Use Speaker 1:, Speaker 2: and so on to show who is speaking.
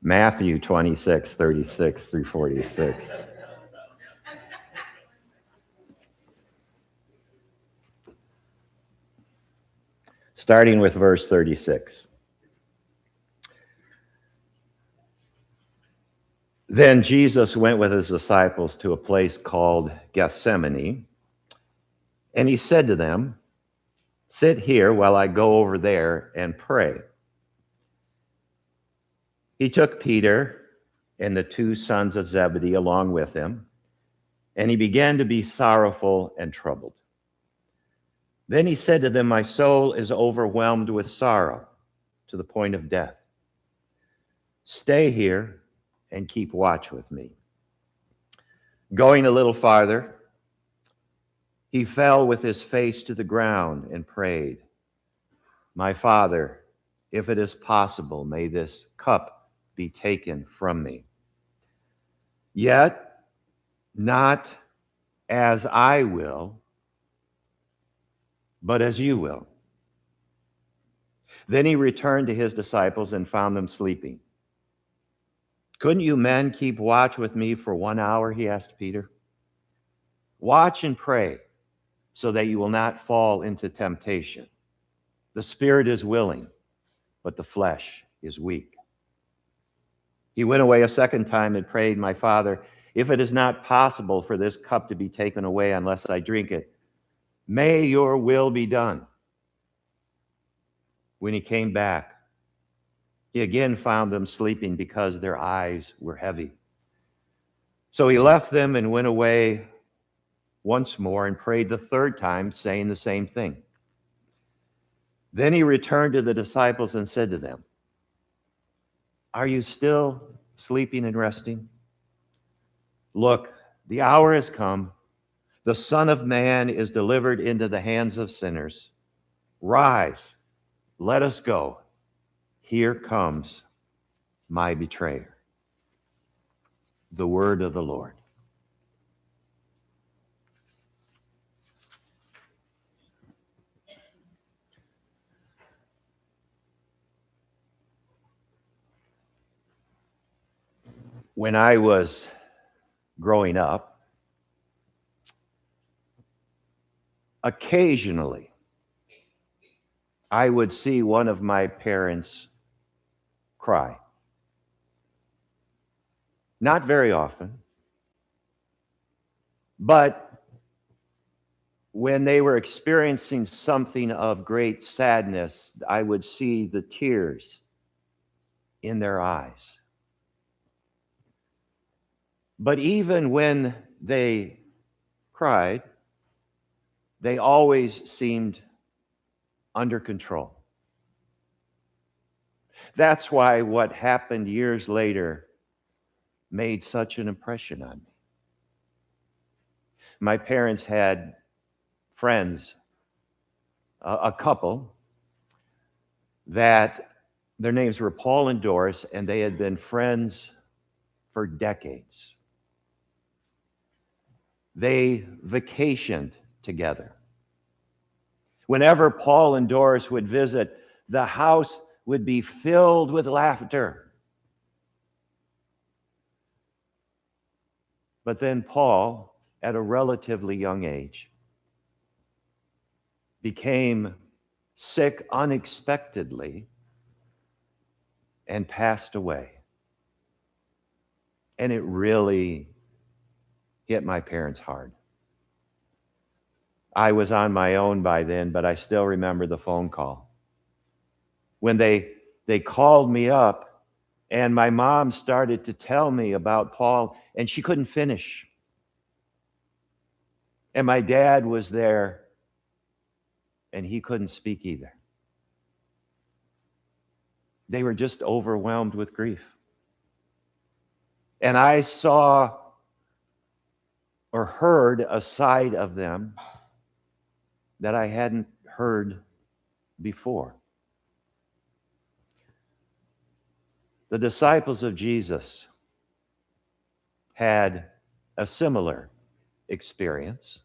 Speaker 1: Matthew 26, 36 through 46. Starting with verse 36. Then Jesus went with his disciples to a place called Gethsemane, and he said to them, "Sit here while I go over there and pray." He took Peter and the two sons of Zebedee along with him, and he began to be sorrowful and troubled. Then he said to them, "My soul is overwhelmed with sorrow to the point of death. Stay here and keep watch with me." Going a little farther, he fell with his face to the ground and prayed, "My Father, if it is possible, may this cup be taken from me. Yet not as I will, but as you will." Then he returned to his disciples and found them sleeping. "Couldn't you men keep watch with me for 1 hour?" he asked Peter. "Watch and pray so that you will not fall into temptation. The spirit is willing, but the flesh is weak." He went away a second time and prayed, "My Father, if it is not possible for this cup to be taken away unless I drink it, may your will be done." When he came back, he again found them sleeping because their eyes were heavy. So he left them and went away once more and prayed the third time, saying the same thing. Then he returned to the disciples and said to them, "Are you still sleeping and resting? Look, the hour has come. The Son of Man is delivered into the hands of sinners. Rise, let us go. Here comes my betrayer." The word of the Lord. When I was growing up, occasionally I would see one of my parents cry. Not very often, but when they were experiencing something of great sadness, I would see the tears in their eyes. But even when they cried, they always seemed under control. That's why what happened years later made such an impression on me. My parents had friends, a couple, that their names were Paul and Doris, and they had been friends for decades. They vacationed together. Whenever Paul and Doris would visit, the house would be filled with laughter. But then Paul, at a relatively young age, became sick unexpectedly and passed away. And it really hit my parents hard. I was on my own by then, but I still remember the phone call. When they called me up, and my mom started to tell me about Paul, and she couldn't finish. And my dad was there, and he couldn't speak either. They were just overwhelmed with grief. And I saw or heard a side of them that I hadn't heard before. The disciples of Jesus had a similar experience.